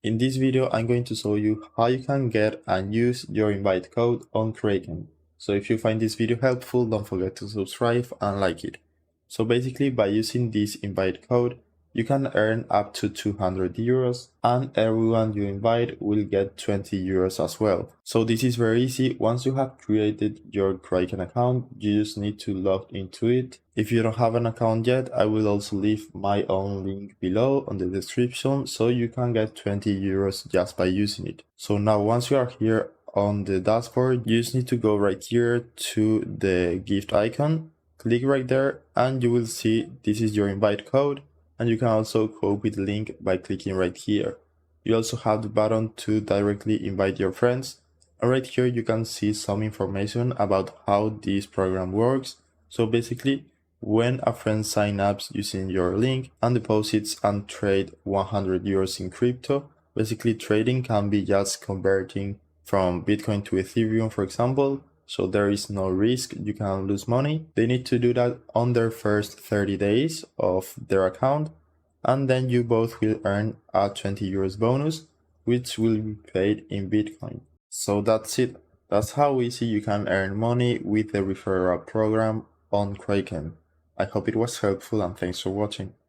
In this video, I'm going to show you how you can get and use your invite code on Kraken. So if you find this video helpful, don't forget to subscribe and like it. So basically, by using this invite code, you can earn up to 200 euros and everyone you invite will get 20 euros as well. So this is very easy. Once you have created your Kraken account, you just need to log into it. If you don't have an account yet, I will also leave my own link below on the description so you can get 20 euros just by using it. So now once you are here on the dashboard, you just need to go right here to the gift icon, click right there, and you will see this is your invite code. And you can also copy the link by clicking right here. You also have the button to directly invite your friends. And right here you can see some information about how this program works. So basically, when a friend signs up using your link and deposits and trade 100 euros in crypto, basically trading can be just converting from Bitcoin to Ethereum, for example. So there is no risk you can lose money. They need to do that on their first 30 days of their account, and then you both will earn a 20 euros bonus, which will be paid in Bitcoin. So that's it. That's how easy you can earn money with the referral program on Kraken. I hope it was helpful and thanks for watching.